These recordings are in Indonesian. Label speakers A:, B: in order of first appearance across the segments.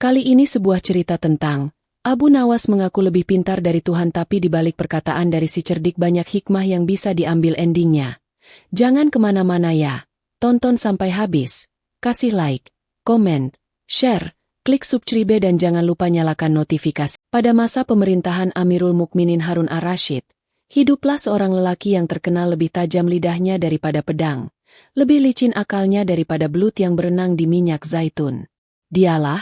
A: Kali ini sebuah cerita tentang Abu Nawas mengaku lebih pintar dari Tuhan, tapi dibalik perkataan dari si cerdik banyak hikmah yang bisa diambil endingnya. Jangan kemana-mana ya, tonton sampai habis, kasih like, komen, share, klik subscribe dan jangan lupa nyalakan notifikasi. Pada masa pemerintahan Amirul Mukminin Harun ar-Rasyid, hiduplah seorang lelaki yang terkenal lebih tajam lidahnya daripada pedang, lebih licin akalnya daripada belut yang berenang di minyak zaitun. Dialah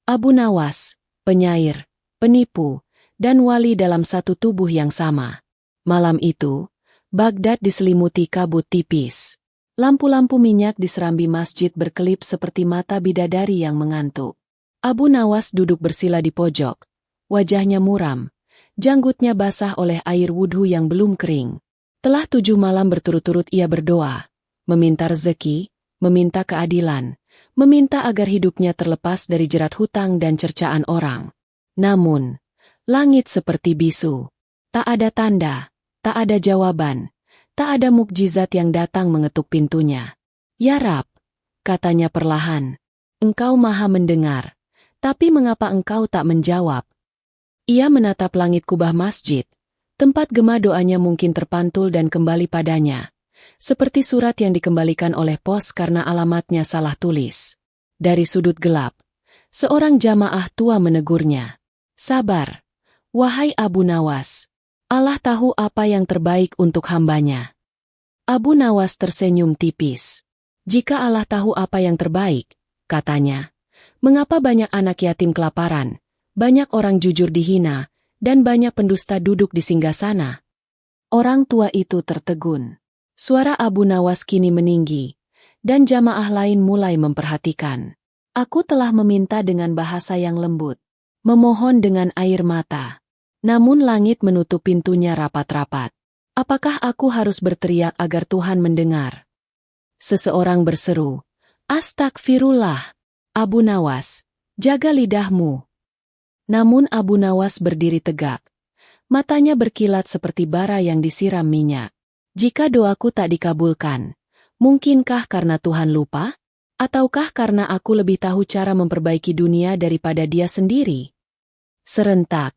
A: Abu Nawas, penyair, penipu, dan wali dalam satu tubuh yang sama. Malam itu, Baghdad diselimuti kabut tipis. Lampu-lampu minyak di serambi masjid berkelip seperti mata bidadari yang mengantuk. Abu Nawas duduk bersila di pojok. Wajahnya muram, janggutnya basah oleh air wudhu yang belum kering. Telah 7 malam berturut-turut ia berdoa, meminta rezeki, meminta keadilan, meminta agar hidupnya terlepas dari jerat hutang dan cercaan orang. Namun, langit seperti bisu. Tak ada tanda, tak ada jawaban, tak ada mukjizat yang datang mengetuk pintunya. "Ya Rab," katanya perlahan, "Engkau maha mendengar, tapi mengapa engkau tak menjawab?" Ia menatap langit kubah masjid, tempat gema doanya mungkin terpantul dan kembali padanya. Seperti surat yang dikembalikan oleh pos karena alamatnya salah tulis. Dari sudut gelap, seorang jamaah tua menegurnya. "Sabar, wahai Abu Nawas. Allah tahu apa yang terbaik untuk hambanya." Abu Nawas tersenyum tipis. "Jika Allah tahu apa yang terbaik," katanya, "mengapa banyak anak yatim kelaparan, banyak orang jujur dihina, dan banyak pendusta duduk di singgasana?" Orang tua itu tertegun. Suara Abu Nawas kini meninggi, dan jamaah lain mulai memperhatikan. "Aku telah meminta dengan bahasa yang lembut, memohon dengan air mata. Namun langit menutup pintunya rapat-rapat. Apakah aku harus berteriak agar Tuhan mendengar?" Seseorang berseru, "Astagfirullah, Abu Nawas, jaga lidahmu." Namun Abu Nawas berdiri tegak. Matanya berkilat seperti bara yang disiram minyak. "Jika doaku tak dikabulkan, mungkinkah karena Tuhan lupa? Ataukah karena aku lebih tahu cara memperbaiki dunia daripada Dia sendiri?" Serentak,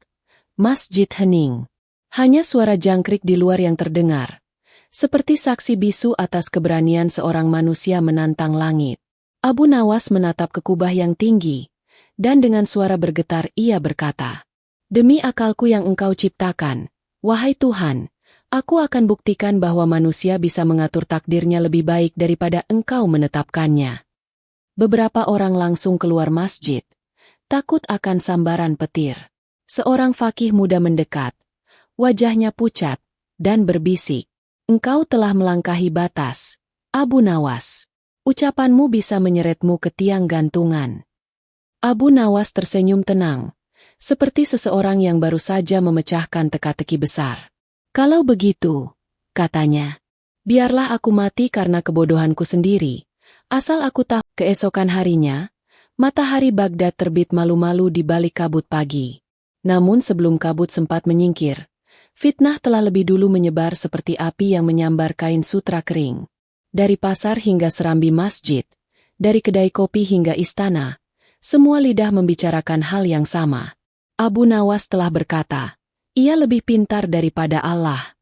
A: masjid hening. Hanya suara jangkrik di luar yang terdengar, seperti saksi bisu atas keberanian seorang manusia menantang langit. Abu Nawas menatap ke kubah yang tinggi, dan dengan suara bergetar ia berkata, "Demi akalku yang Engkau ciptakan, wahai Tuhan, aku akan buktikan bahwa manusia bisa mengatur takdirnya lebih baik daripada Engkau menetapkannya." Beberapa orang langsung keluar masjid, takut akan sambaran petir. Seorang fakih muda mendekat, wajahnya pucat, dan berbisik, "Engkau telah melangkahi batas, Abu Nawas. Ucapanmu bisa menyeretmu ke tiang gantungan." Abu Nawas tersenyum tenang, seperti seseorang yang baru saja memecahkan teka-teki besar. "Kalau begitu," katanya, "biarlah aku mati karena kebodohanku sendiri. Asal aku tahu." Keesokan harinya, matahari Baghdad terbit malu-malu di balik kabut pagi. Namun sebelum kabut sempat menyingkir, fitnah telah lebih dulu menyebar seperti api yang menyambar kain sutra kering. Dari pasar hingga serambi masjid, dari kedai kopi hingga istana, semua lidah membicarakan hal yang sama. Abu Nawas telah berkata, "Ia lebih pintar daripada Allah."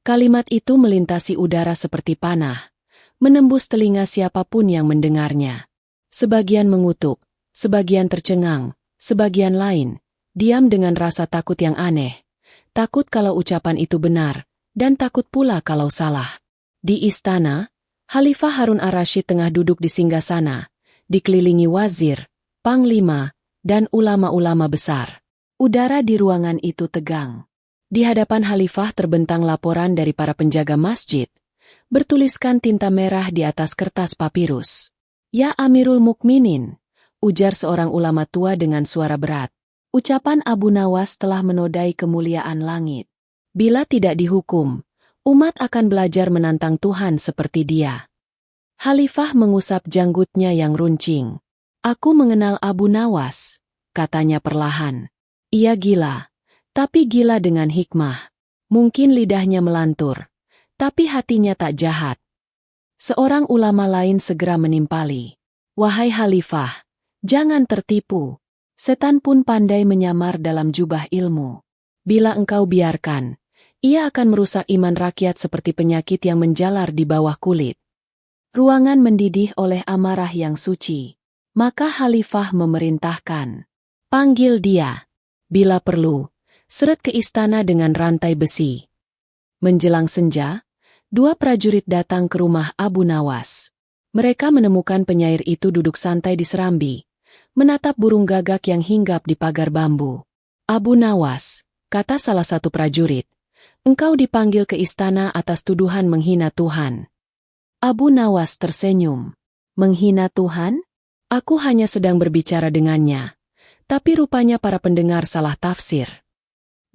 A: Kalimat itu melintasi udara seperti panah, menembus telinga siapapun yang mendengarnya. Sebagian mengutuk, sebagian tercengang, sebagian lain diam dengan rasa takut yang aneh. Takut kalau ucapan itu benar, dan takut pula kalau salah. Di istana, Khalifah Harun ar-Rasyid tengah duduk di singgasana, dikelilingi wazir, panglima, dan ulama-ulama besar. Udara di ruangan itu tegang. Di hadapan Khalifah terbentang laporan dari para penjaga masjid, bertuliskan tinta merah di atas kertas papirus. "Ya Amirul Mukminin," ujar seorang ulama tua dengan suara berat. Ucapan Abu Nawas telah menodai kemuliaan langit. Bila tidak dihukum, umat akan belajar menantang Tuhan seperti dia. Khalifah mengusap janggutnya yang runcing. "Aku mengenal Abu Nawas," katanya perlahan. "Ia gila, tapi gila dengan hikmah. Mungkin lidahnya melantur, tapi hatinya tak jahat." Seorang ulama lain segera menimpali. Wahai Khalifah, jangan tertipu. Setan pun pandai menyamar dalam jubah ilmu. Bila engkau biarkan, ia akan merusak iman rakyat seperti penyakit yang menjalar di bawah kulit. Ruangan mendidih oleh amarah yang suci. Maka Khalifah memerintahkan, panggil dia. Bila perlu, seret ke istana dengan rantai besi. Menjelang senja, 2 prajurit datang ke rumah Abu Nawas. Mereka menemukan penyair itu duduk santai di serambi, menatap burung gagak yang hinggap di pagar bambu. Abu Nawas, kata salah satu prajurit, engkau dipanggil ke istana atas tuduhan menghina Tuhan. Abu Nawas tersenyum. Menghina Tuhan? Aku hanya sedang berbicara dengannya. Tapi rupanya para pendengar salah tafsir.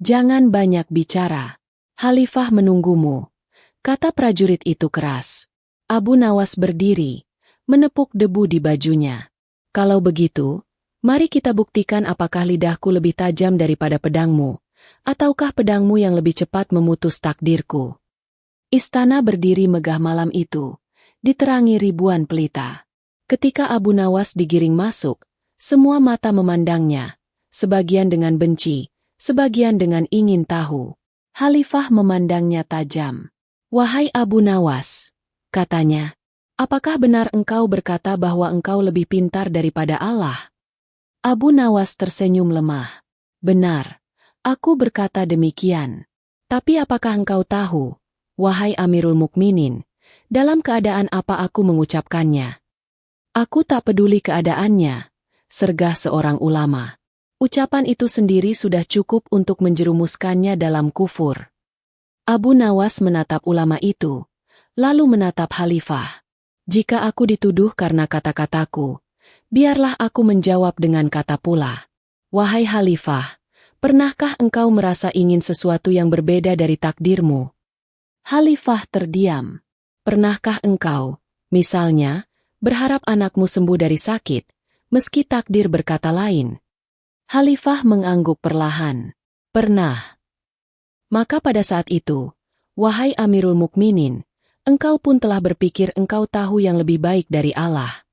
A: Jangan banyak bicara. Khalifah menunggumu, kata prajurit itu keras. Abu Nawas berdiri, menepuk debu di bajunya. Kalau begitu, mari kita buktikan apakah lidahku lebih tajam daripada pedangmu, ataukah pedangmu yang lebih cepat memutus takdirku. Istana berdiri megah malam itu, diterangi ribuan pelita. Ketika Abu Nawas digiring masuk, semua mata memandangnya, sebagian dengan benci, sebagian dengan ingin tahu. Khalifah memandangnya tajam. Wahai Abu Nawas, katanya, apakah benar engkau berkata bahwa engkau lebih pintar daripada Allah? Abu Nawas tersenyum lemah. Benar, aku berkata demikian. Tapi apakah engkau tahu, wahai Amirul Mukminin, dalam keadaan apa aku mengucapkannya? Aku tak peduli keadaannya, sergah seorang ulama. Ucapan itu sendiri sudah cukup untuk menjerumuskannya dalam kufur. Abu Nawas menatap ulama itu, lalu menatap Khalifah. Jika aku dituduh karena kata-kataku, biarlah aku menjawab dengan kata pula. Wahai Khalifah, pernahkah engkau merasa ingin sesuatu yang berbeda dari takdirmu? Khalifah terdiam. Pernahkah engkau, misalnya, berharap anakmu sembuh dari sakit, meski takdir berkata lain? Khalifah mengangguk perlahan. Pernah. Maka pada saat itu, wahai Amirul Mukminin, engkau pun telah berpikir engkau tahu yang lebih baik dari Allah.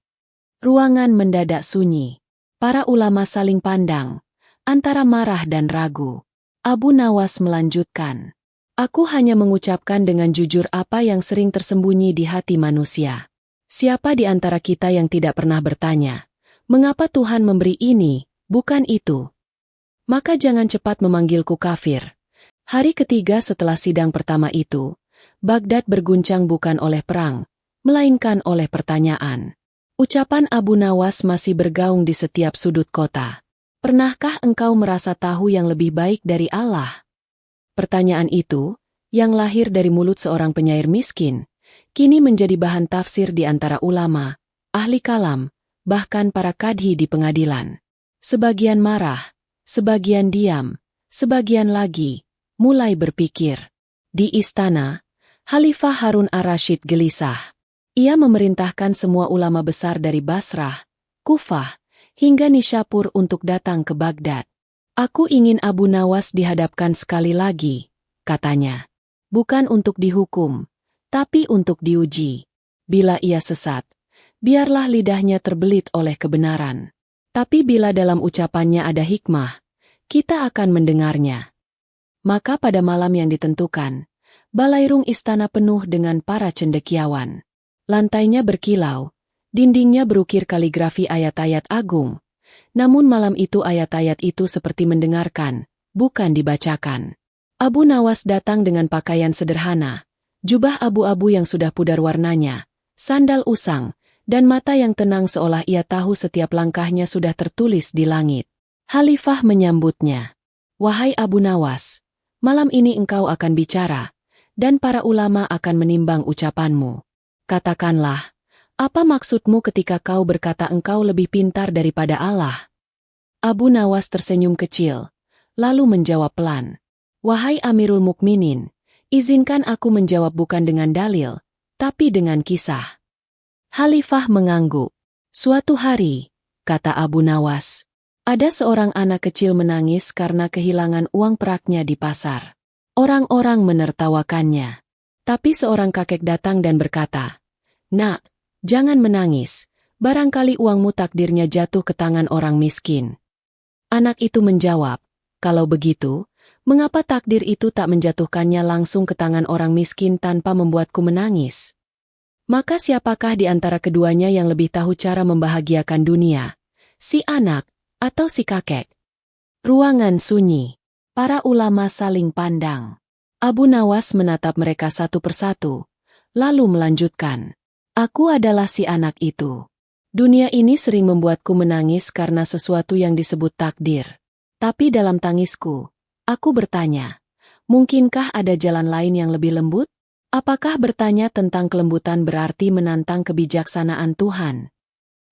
A: Ruangan mendadak sunyi. Para ulama saling pandang, antara marah dan ragu. Abu Nawas melanjutkan. Aku hanya mengucapkan dengan jujur apa yang sering tersembunyi di hati manusia. Siapa di antara kita yang tidak pernah bertanya, mengapa Tuhan memberi ini, bukan itu? Maka jangan cepat memanggilku kafir. Hari ketiga setelah sidang pertama itu, Baghdad berguncang bukan oleh perang, melainkan oleh pertanyaan. Ucapan Abu Nawas masih bergaung di setiap sudut kota. Pernahkah engkau merasa tahu yang lebih baik dari Allah? Pertanyaan itu, yang lahir dari mulut seorang penyair miskin, kini menjadi bahan tafsir di antara ulama, ahli kalam, bahkan para kadhi di pengadilan. Sebagian marah, sebagian diam, sebagian lagi mulai berpikir. Di istana, Khalifah Harun ar-Rasyid gelisah. Ia memerintahkan semua ulama besar dari Basrah, Kufah, hingga Nishapur untuk datang ke Baghdad. Aku ingin Abu Nawas dihadapkan sekali lagi, katanya. Bukan untuk dihukum, tapi untuk diuji. Bila ia sesat, biarlah lidahnya terbelit oleh kebenaran. Tapi bila dalam ucapannya ada hikmah, kita akan mendengarnya. Maka pada malam yang ditentukan, balairung istana penuh dengan para cendekiawan. Lantainya berkilau, dindingnya berukir kaligrafi ayat-ayat agung. Namun malam itu ayat-ayat itu seperti mendengarkan, bukan dibacakan. Abu Nawas datang dengan pakaian sederhana, jubah abu-abu yang sudah pudar warnanya, sandal usang, dan mata yang tenang seolah ia tahu setiap langkahnya sudah tertulis di langit. Khalifah menyambutnya. Wahai Abu Nawas, malam ini engkau akan bicara, dan para ulama akan menimbang ucapanmu. Katakanlah, apa maksudmu ketika kau berkata engkau lebih pintar daripada Allah? Abu Nawas tersenyum kecil, lalu menjawab pelan. Wahai Amirul Mukminin, izinkan aku menjawab bukan dengan dalil, tapi dengan kisah. Khalifah mengangguk. Suatu hari, kata Abu Nawas, ada seorang anak kecil menangis karena kehilangan uang peraknya di pasar. Orang-orang menertawakannya. Tapi seorang kakek datang dan berkata, Nak, jangan menangis. Barangkali uangmu takdirnya jatuh ke tangan orang miskin. Anak itu menjawab, kalau begitu, mengapa takdir itu tak menjatuhkannya langsung ke tangan orang miskin tanpa membuatku menangis? Maka siapakah di antara keduanya yang lebih tahu cara membahagiakan dunia? Si anak atau si kakek? Ruangan sunyi. Para ulama saling pandang. Abu Nawas menatap mereka satu persatu, lalu melanjutkan. Aku adalah si anak itu. Dunia ini sering membuatku menangis karena sesuatu yang disebut takdir. Tapi dalam tangisku, aku bertanya, mungkinkah ada jalan lain yang lebih lembut? Apakah bertanya tentang kelembutan berarti menantang kebijaksanaan Tuhan?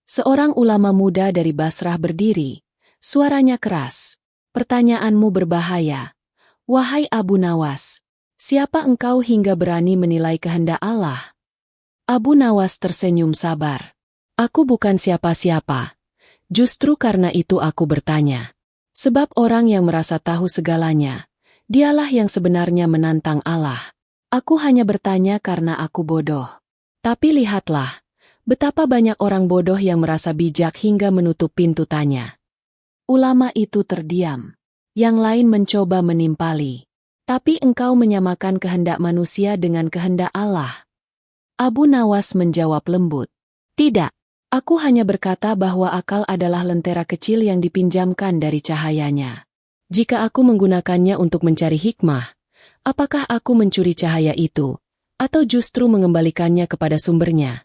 A: Seorang ulama muda dari Basrah berdiri, suaranya keras. Pertanyaanmu berbahaya. Wahai Abu Nawas, siapa engkau hingga berani menilai kehendak Allah? Abu Nawas tersenyum sabar. Aku bukan siapa-siapa. Justru karena itu aku bertanya. Sebab orang yang merasa tahu segalanya, dialah yang sebenarnya menantang Allah. Aku hanya bertanya karena aku bodoh. Tapi lihatlah, betapa banyak orang bodoh yang merasa bijak hingga menutup pintu tanya. Ulama itu terdiam. Yang lain mencoba menimpali. Tapi engkau menyamakan kehendak manusia dengan kehendak Allah. Abu Nawas menjawab lembut. Tidak, aku hanya berkata bahwa akal adalah lentera kecil yang dipinjamkan dari cahayanya. Jika aku menggunakannya untuk mencari hikmah, apakah aku mencuri cahaya itu, atau justru mengembalikannya kepada sumbernya?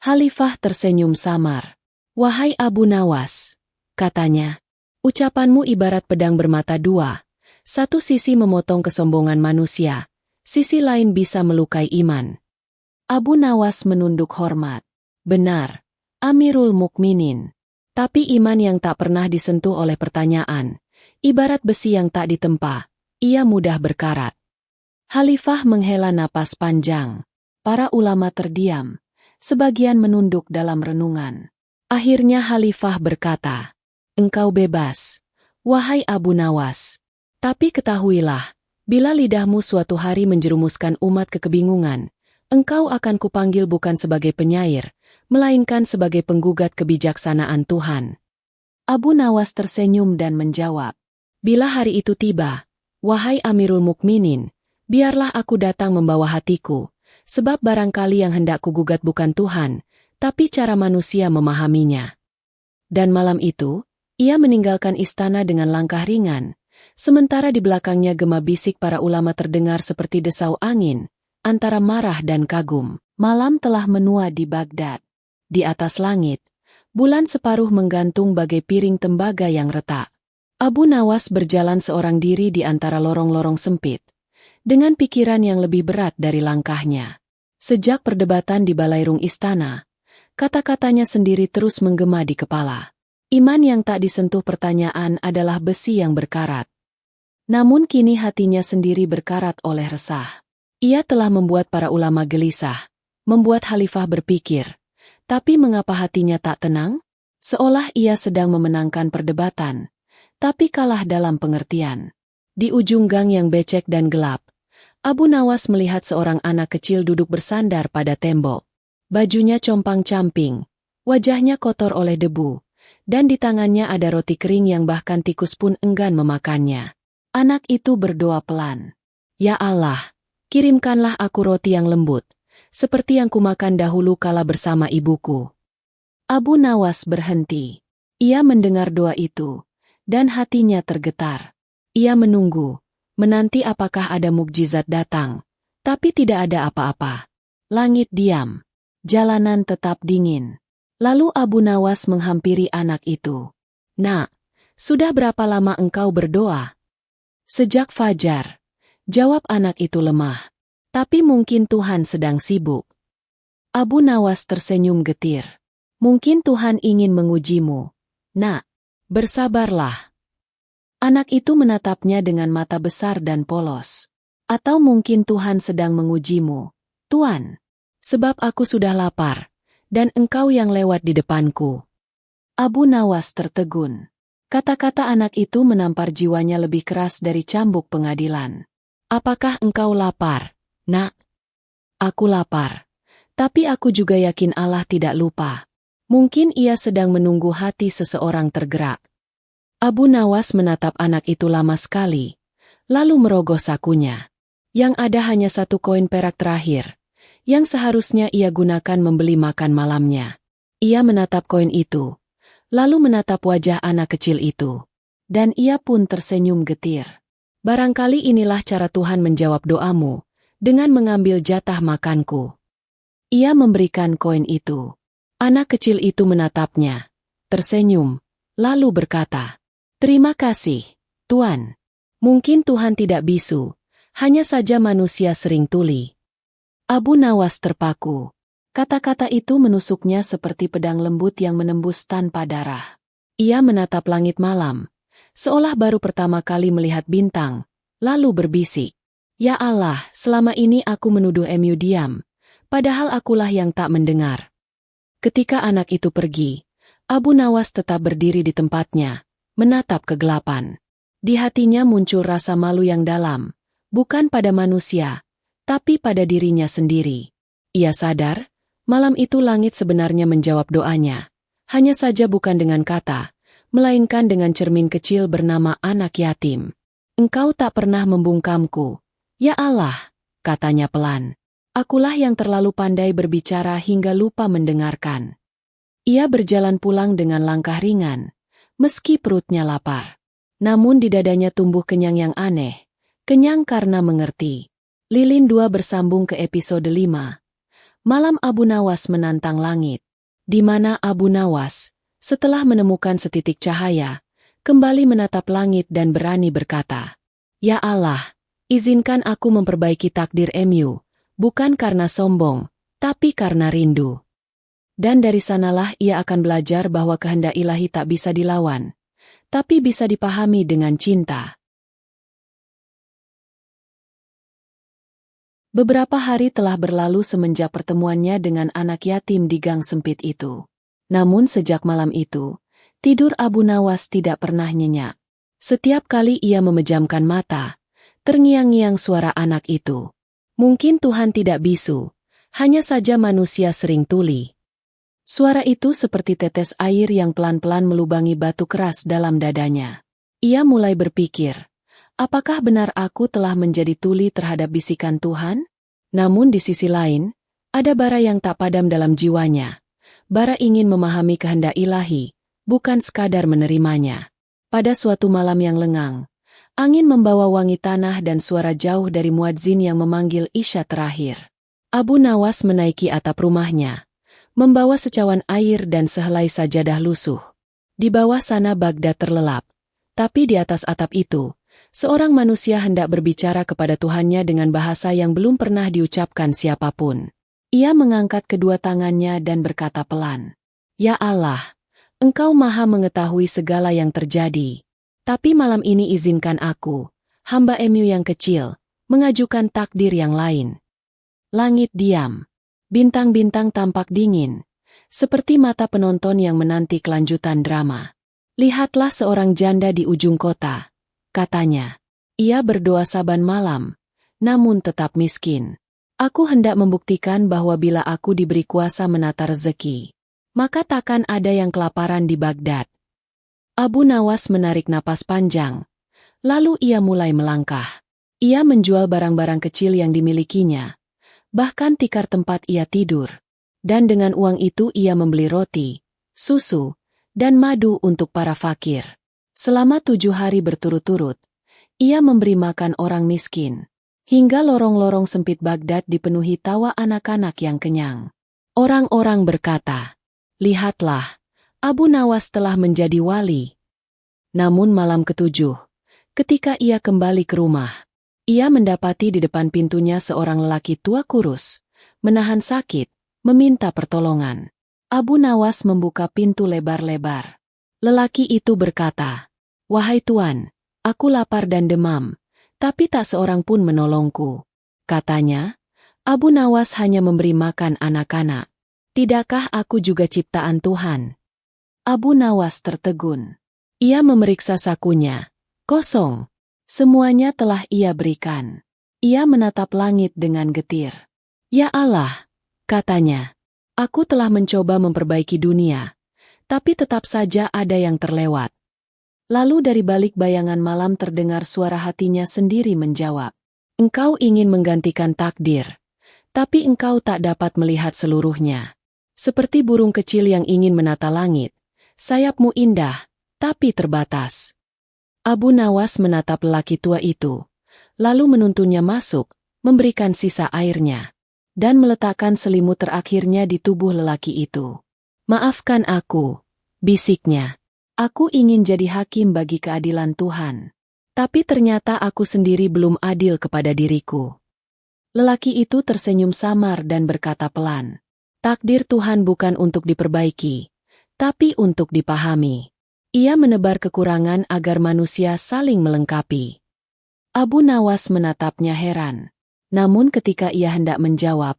A: Khalifah tersenyum samar. Wahai Abu Nawas, katanya, ucapanmu ibarat pedang bermata dua. Satu sisi memotong kesombongan manusia, sisi lain bisa melukai iman. Abu Nawas menunduk hormat. Benar, Amirul Mukminin. Tapi iman yang tak pernah disentuh oleh pertanyaan, ibarat besi yang tak ditempa, ia mudah berkarat. Khalifah menghela napas panjang. Para ulama terdiam, sebagian menunduk dalam renungan. Akhirnya Khalifah berkata, engkau bebas, wahai Abu Nawas. Tapi ketahuilah, bila lidahmu suatu hari menjerumuskan umat ke kebingungan, engkau akan kupanggil bukan sebagai penyair, melainkan sebagai penggugat kebijaksanaan Tuhan. Abu Nawas tersenyum dan menjawab, bila hari itu tiba, wahai Amirul Mukminin, biarlah aku datang membawa hatiku, sebab barangkali yang hendak kugugat bukan Tuhan, tapi cara manusia memahaminya. Dan malam itu, ia meninggalkan istana dengan langkah ringan, sementara di belakangnya gema bisik para ulama terdengar seperti desau angin, antara marah dan kagum. Malam telah menua di Baghdad. Di atas langit, bulan separuh menggantung bagai piring tembaga yang retak. Abu Nawas berjalan seorang diri di antara lorong-lorong sempit, dengan pikiran yang lebih berat dari langkahnya. Sejak perdebatan di balairung istana, kata-katanya sendiri terus menggema di kepala. Iman yang tak disentuh pertanyaan adalah besi yang berkarat. Namun kini hatinya sendiri berkarat oleh resah. Ia telah membuat para ulama gelisah, membuat Khalifah berpikir, tapi mengapa hatinya tak tenang? Seolah ia sedang memenangkan perdebatan, tapi kalah dalam pengertian. Di ujung gang yang becek dan gelap, Abu Nawas melihat seorang anak kecil duduk bersandar pada tembok. Bajunya compang-camping, wajahnya kotor oleh debu, dan di tangannya ada roti kering yang bahkan tikus pun enggan memakannya. Anak itu berdoa pelan. Ya Allah, kirimkanlah aku roti yang lembut, seperti yang kumakan dahulu kala bersama ibuku. Abu Nawas berhenti. Ia mendengar doa itu, dan hatinya tergetar. Ia menunggu, menanti apakah ada mukjizat datang, tapi tidak ada apa-apa. Langit diam, jalanan tetap dingin. Lalu Abu Nawas menghampiri anak itu. Nak, sudah berapa lama engkau berdoa? Sejak fajar, jawab anak itu lemah. Tapi mungkin Tuhan sedang sibuk. Abu Nawas tersenyum getir. Mungkin Tuhan ingin mengujimu. Nak, bersabarlah. Anak itu menatapnya dengan mata besar dan polos. Atau mungkin Tuhan sedang mengujimu, Tuan. Sebab aku sudah lapar, dan engkau yang lewat di depanku. Abu Nawas tertegun. Kata-kata anak itu menampar jiwanya lebih keras dari cambuk pengadilan. Apakah engkau lapar? Nak, aku lapar. Tapi aku juga yakin Allah tidak lupa. Mungkin ia sedang menunggu hati seseorang tergerak. Abu Nawas menatap anak itu lama sekali, lalu merogoh sakunya. Yang ada hanya 1 koin perak terakhir, yang seharusnya ia gunakan membeli makan malamnya. Ia menatap koin itu, lalu menatap wajah anak kecil itu. Dan ia pun tersenyum getir. Barangkali inilah cara Tuhan menjawab doamu, dengan mengambil jatah makanku. Ia memberikan koin itu. Anak kecil itu menatapnya, tersenyum, lalu berkata, "Terima kasih, Tuan. Mungkin Tuhan tidak bisu, hanya saja manusia sering tuli." Abu Nawas terpaku. Kata-kata itu menusuknya seperti pedang lembut yang menembus tanpa darah. Ia menatap langit malam, seolah baru pertama kali melihat bintang, lalu berbisik, "Ya Allah, selama ini aku menuduh Emu diam, padahal akulah yang tak mendengar." Ketika anak itu pergi, Abu Nawas tetap berdiri di tempatnya, menatap kegelapan. Di hatinya muncul rasa malu yang dalam, bukan pada manusia, tapi pada dirinya sendiri. Ia sadar, malam itu langit sebenarnya menjawab doanya. Hanya saja bukan dengan kata, melainkan dengan cermin kecil bernama anak yatim. "Engkau tak pernah membungkamku, ya Allah," katanya pelan. "Akulah yang terlalu pandai berbicara hingga lupa mendengarkan." Ia berjalan pulang dengan langkah ringan, meski perutnya lapar. Namun di dadanya tumbuh kenyang yang aneh, kenyang karena mengerti. Lilin 2 bersambung ke episode 5. Malam Abu Nawas menantang langit, di mana Abu Nawas, setelah menemukan setitik cahaya, kembali menatap langit dan berani berkata, "Ya Allah, izinkan aku memperbaiki takdir Emu. Bukan karena sombong, tapi karena rindu." Dan dari sanalah ia akan belajar bahwa kehendak ilahi tak bisa dilawan, tapi bisa dipahami dengan cinta. Beberapa hari telah berlalu semenjak pertemuannya dengan anak yatim di gang sempit itu. Namun sejak malam itu, tidur Abu Nawas tidak pernah nyenyak. Setiap kali ia memejamkan mata, terngiang-ngiang suara anak itu. Mungkin Tuhan tidak bisu, hanya saja manusia sering tuli. Suara itu seperti tetes air yang pelan-pelan melubangi batu keras dalam dadanya. Ia mulai berpikir, apakah benar aku telah menjadi tuli terhadap bisikan Tuhan? Namun di sisi lain, ada bara yang tak padam dalam jiwanya. Bara ingin memahami kehendak ilahi, bukan sekadar menerimanya. Pada suatu malam yang lengang, angin membawa wangi tanah dan suara jauh dari muadzin yang memanggil isya terakhir. Abu Nawas menaiki atap rumahnya, membawa secawan air dan sehelai sajadah lusuh. Di bawah sana Baghdad terlelap, tapi di atas atap itu, seorang manusia hendak berbicara kepada Tuhannya dengan bahasa yang belum pernah diucapkan siapapun. Ia mengangkat kedua tangannya dan berkata pelan, "Ya Allah, Engkau Maha mengetahui segala yang terjadi. Tapi malam ini izinkan aku, hamba Emu yang kecil, mengajukan takdir yang lain." Langit diam. Bintang-bintang tampak dingin, seperti mata penonton yang menanti kelanjutan drama. "Lihatlah seorang janda di ujung kota," katanya. "Ia berdoa saban malam, namun tetap miskin. Aku hendak membuktikan bahwa bila aku diberi kuasa menata rezeki, maka takkan ada yang kelaparan di Baghdad." Abu Nawas menarik napas panjang, lalu ia mulai melangkah. Ia menjual barang-barang kecil yang dimilikinya, bahkan tikar tempat ia tidur. Dan dengan uang itu ia membeli roti, susu, dan madu untuk para fakir. Selama 7 hari berturut-turut, ia memberi makan orang miskin. Hingga lorong-lorong sempit Baghdad dipenuhi tawa anak-anak yang kenyang. Orang-orang berkata, "Lihatlah, Abu Nawas telah menjadi wali." Namun malam ke-7, ketika ia kembali ke rumah, ia mendapati di depan pintunya seorang lelaki tua kurus, menahan sakit, meminta pertolongan. Abu Nawas membuka pintu lebar-lebar. Lelaki itu berkata, "Wahai Tuan, aku lapar dan demam, tapi tak seorang pun menolongku." Katanya, "Abu Nawas hanya memberi makan anak-anak. Tidakkah aku juga ciptaan Tuhan?" Abu Nawas tertegun. Ia memeriksa sakunya. Kosong. Semuanya telah ia berikan. Ia menatap langit dengan getir. "Ya Allah, katanya. Aku telah mencoba memperbaiki dunia, tapi tetap saja ada yang terlewat. Lalu dari balik bayangan malam terdengar suara hatinya sendiri menjawab. Engkau ingin menggantikan takdir, tapi engkau tak dapat melihat seluruhnya. Seperti burung kecil yang ingin menata langit, sayapmu indah, tapi terbatas. Abu Nawas menatap lelaki tua itu, lalu menuntunnya masuk, memberikan sisa airnya, dan meletakkan selimut terakhirnya di tubuh lelaki itu. Maafkan aku, bisiknya. Aku ingin jadi hakim bagi keadilan Tuhan. Tapi ternyata aku sendiri belum adil kepada diriku. Lelaki itu tersenyum samar dan berkata pelan. Takdir Tuhan bukan untuk diperbaiki, tapi untuk dipahami. Ia menebar kekurangan agar manusia saling melengkapi. Abu Nawas menatapnya heran. Namun ketika ia hendak menjawab,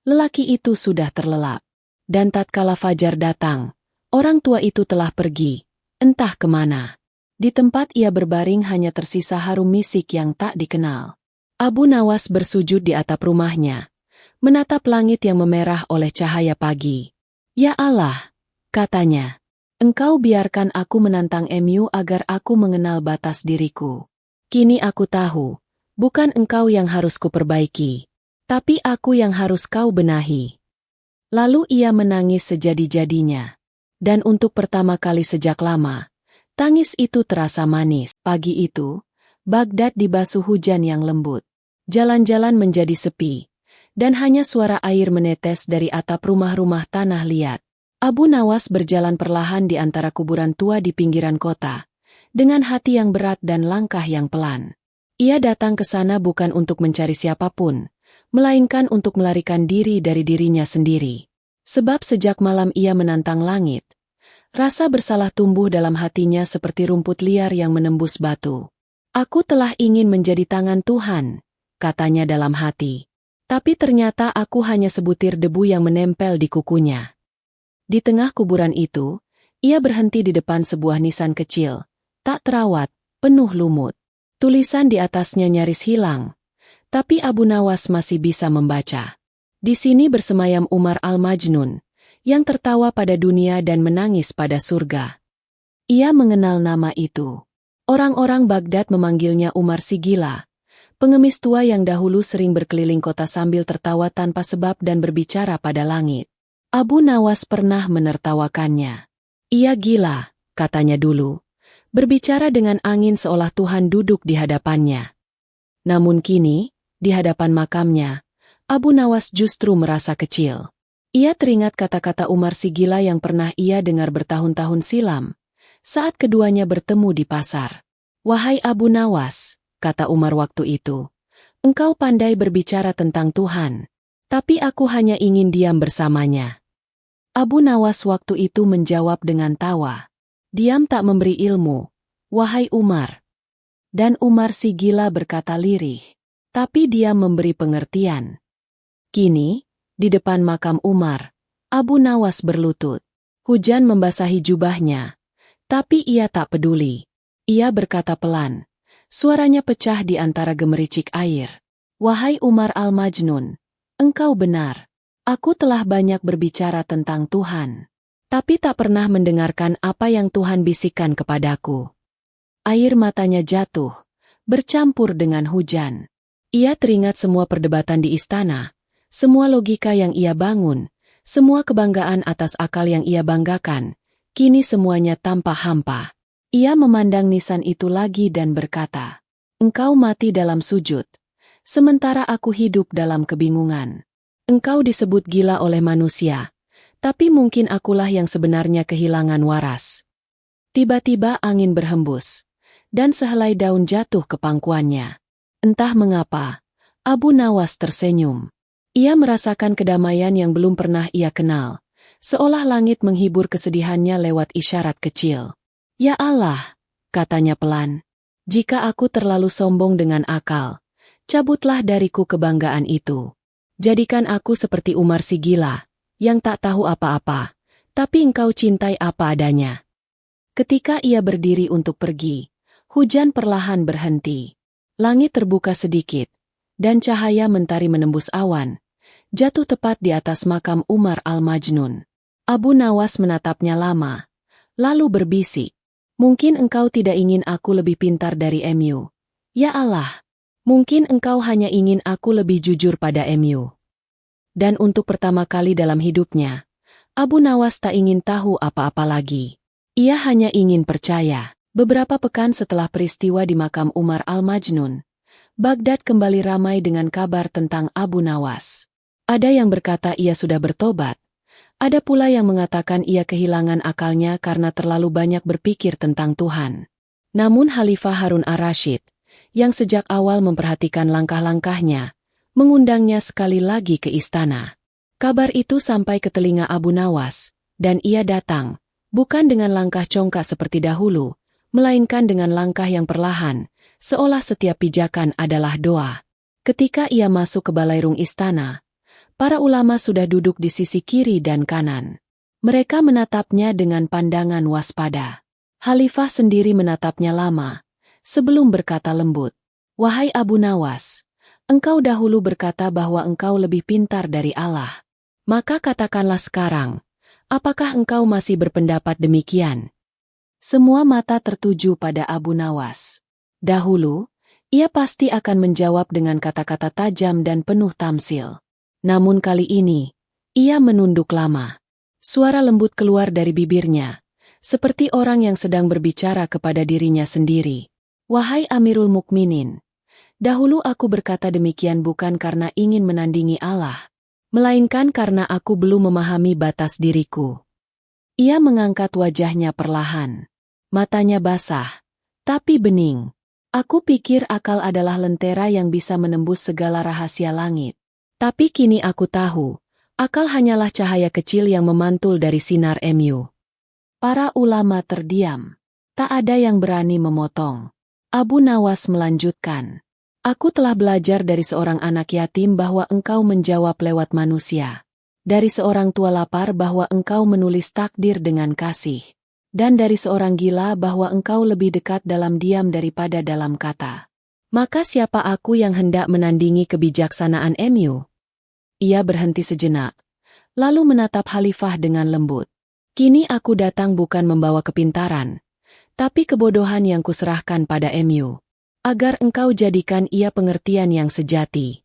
A: lelaki itu sudah terlelap. Dan tatkala fajar datang, orang tua itu telah pergi, entah kemana. Di tempat ia berbaring hanya tersisa harum misik yang tak dikenal. Abu Nawas bersujud di atap rumahnya, menatap langit yang memerah oleh cahaya pagi. Ya Allah, katanya. Engkau biarkan aku menantang MU agar aku mengenal batas diriku. Kini aku tahu, bukan engkau yang harus kuperbaiki, tapi aku yang harus kau benahi. Lalu ia menangis sejadi-jadinya. Dan untuk pertama kali sejak lama, tangis itu terasa manis. Pagi itu, Baghdad dibasuh hujan yang lembut. Jalan-jalan menjadi sepi, dan hanya suara air menetes dari atap rumah-rumah tanah liat. Abu Nawas berjalan perlahan di antara kuburan tua di pinggiran kota, dengan hati yang berat dan langkah yang pelan. Ia datang ke sana bukan untuk mencari siapapun, melainkan untuk melarikan diri dari dirinya sendiri. Sebab sejak malam ia menantang langit, rasa bersalah tumbuh dalam hatinya seperti rumput liar yang menembus batu. Aku telah ingin menjadi tangan Tuhan, katanya dalam hati. Tapi ternyata aku hanya sebutir debu yang menempel di kukunya. Di tengah kuburan itu, ia berhenti di depan sebuah nisan kecil, tak terawat, penuh lumut. Tulisan di atasnya nyaris hilang, tapi Abu Nawas masih bisa membaca. Di sini bersemayam Umar al-Majnun, yang tertawa pada dunia dan menangis pada surga. Ia mengenal nama itu. Orang-orang Baghdad memanggilnya Umar si Gila, pengemis tua yang dahulu sering berkeliling kota sambil tertawa tanpa sebab dan berbicara pada langit. Abu Nawas pernah menertawakannya. Ia gila, katanya dulu, berbicara dengan angin seolah Tuhan duduk di hadapannya. Namun kini, di hadapan makamnya, Abu Nawas justru merasa kecil. Ia teringat kata-kata Umar si Gila yang pernah ia dengar bertahun-tahun silam, saat keduanya bertemu di pasar. Wahai Abu Nawas, kata Umar waktu itu, engkau pandai berbicara tentang Tuhan, tapi aku hanya ingin diam bersamanya. Abu Nawas waktu itu menjawab dengan tawa. Diam tak memberi ilmu, wahai Umar. Dan Umar si Gila berkata lirih, tapi diam memberi pengertian. Kini, di depan makam Umar, Abu Nawas berlutut. Hujan membasahi jubahnya, tapi ia tak peduli. Ia berkata pelan, suaranya pecah di antara gemericik air. Wahai Umar al-Majnun, engkau benar. Aku telah banyak berbicara tentang Tuhan, tapi tak pernah mendengarkan apa yang Tuhan bisikan kepadaku. Air matanya jatuh, bercampur dengan hujan. Ia teringat semua perdebatan di istana, semua logika yang ia bangun, semua kebanggaan atas akal yang ia banggakan, kini semuanya tanpa hampa. Ia memandang nisan itu lagi dan berkata, engkau mati dalam sujud, sementara aku hidup dalam kebingungan. Engkau disebut gila oleh manusia, tapi mungkin akulah yang sebenarnya kehilangan waras. Tiba-tiba angin berhembus, dan sehelai daun jatuh ke pangkuannya. Entah mengapa, Abu Nawas tersenyum. Ia merasakan kedamaian yang belum pernah ia kenal, seolah langit menghibur kesedihannya lewat isyarat kecil. Ya Allah, katanya pelan, jika aku terlalu sombong dengan akal, cabutlah dariku kebanggaan itu. Jadikan aku seperti Umar si Gila, yang tak tahu apa-apa, tapi engkau cintai apa adanya. Ketika ia berdiri untuk pergi, hujan perlahan berhenti. Langit terbuka sedikit, dan cahaya mentari menembus awan, jatuh tepat di atas makam Umar al-Majnun. Abu Nawas menatapnya lama, lalu berbisik, "Mungkin engkau tidak ingin aku lebih pintar dari MU. Ya Allah, mungkin engkau hanya ingin aku lebih jujur pada MU." Dan untuk pertama kali dalam hidupnya, Abu Nawas tak ingin tahu apa-apa lagi. Ia hanya ingin percaya. Beberapa pekan setelah peristiwa di makam Umar al-Majnun, Baghdad kembali ramai dengan kabar tentang Abu Nawas. Ada yang berkata ia sudah bertobat, ada pula yang mengatakan ia kehilangan akalnya karena terlalu banyak berpikir tentang Tuhan. Namun Khalifah Harun ar-Rasyid, yang sejak awal memperhatikan langkah-langkahnya, mengundangnya sekali lagi ke istana. Kabar itu sampai ke telinga Abu Nawas, dan ia datang, bukan dengan langkah congkak seperti dahulu, melainkan dengan langkah yang perlahan, seolah setiap pijakan adalah doa. Ketika ia masuk ke balairung istana, para ulama sudah duduk di sisi kiri dan kanan. Mereka menatapnya dengan pandangan waspada. Khalifah sendiri menatapnya lama, sebelum berkata lembut, "Wahai Abu Nawas, engkau dahulu berkata bahwa engkau lebih pintar dari Allah. Maka katakanlah sekarang, apakah engkau masih berpendapat demikian?" Semua mata tertuju pada Abu Nawas. Dahulu, ia pasti akan menjawab dengan kata-kata tajam dan penuh tamsil. Namun kali ini, ia menunduk lama. Suara lembut keluar dari bibirnya, seperti orang yang sedang berbicara kepada dirinya sendiri. "Wahai Amirul Mukminin, dahulu aku berkata demikian bukan karena ingin menandingi Allah, melainkan karena aku belum memahami batas diriku." Ia mengangkat wajahnya perlahan. Matanya basah, tapi bening. "Aku pikir akal adalah lentera yang bisa menembus segala rahasia langit. Tapi kini aku tahu, akal hanyalah cahaya kecil yang memantul dari sinar MU." Para ulama terdiam. Tak ada yang berani memotong. Abu Nawas melanjutkan, "Aku telah belajar dari seorang anak yatim bahwa engkau menjawab lewat manusia. Dari seorang tua lapar bahwa engkau menulis takdir dengan kasih. Dan dari seorang gila bahwa engkau lebih dekat dalam diam daripada dalam kata. Maka siapa aku yang hendak menandingi kebijaksanaan MU?" Ia berhenti sejenak, lalu menatap Khalifah dengan lembut. "Kini aku datang bukan membawa kepintaran, tapi kebodohan yang kuserahkan pada MU, agar engkau jadikan ia pengertian yang sejati."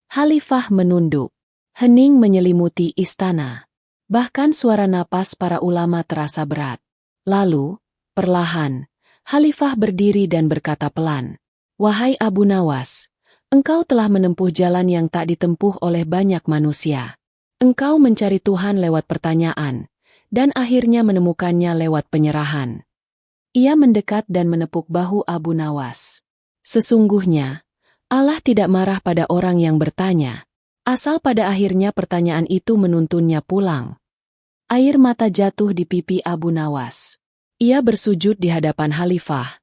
A: Khalifah menunduk. Hening menyelimuti istana. Bahkan suara napas para ulama terasa berat. Lalu, perlahan, Khalifah berdiri dan berkata pelan, "Wahai Abu Nawas, engkau telah menempuh jalan yang tak ditempuh oleh banyak manusia. Engkau mencari Tuhan lewat pertanyaan, dan akhirnya menemukannya lewat penyerahan." Ia mendekat dan menepuk bahu Abu Nawas. "Sesungguhnya, Allah tidak marah pada orang yang bertanya, asal pada akhirnya pertanyaan itu menuntunnya pulang." Air mata jatuh di pipi Abu Nawas. Ia bersujud di hadapan Khalifah,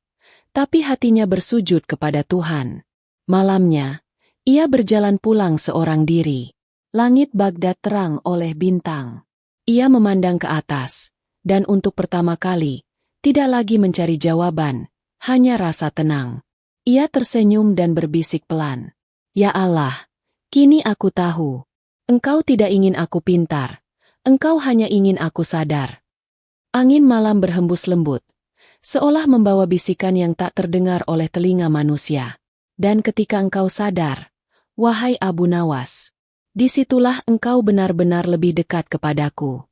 A: tapi hatinya bersujud kepada Tuhan. Malamnya, ia berjalan pulang seorang diri. Langit Baghdad terang oleh bintang. Ia memandang ke atas, dan untuk pertama kali, tidak lagi mencari jawaban, hanya rasa tenang. Ia tersenyum dan berbisik pelan, "Ya Allah, kini aku tahu. Engkau tidak ingin aku pintar. Engkau hanya ingin aku sadar." Angin malam berhembus lembut, seolah membawa bisikan yang tak terdengar oleh telinga manusia. "Dan ketika engkau sadar, wahai Abu Nawas, disitulah engkau benar-benar lebih dekat kepadaku."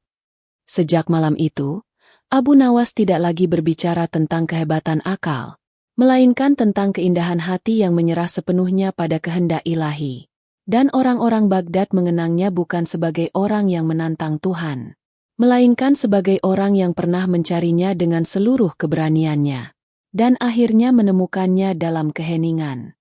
A: Sejak malam itu, Abu Nawas tidak lagi berbicara tentang kehebatan akal, melainkan tentang keindahan hati yang menyerah sepenuhnya pada kehendak ilahi. Dan orang-orang Baghdad mengenangnya bukan sebagai orang yang menantang Tuhan, melainkan sebagai orang yang pernah mencarinya dengan seluruh keberaniannya, dan akhirnya menemukannya dalam keheningan.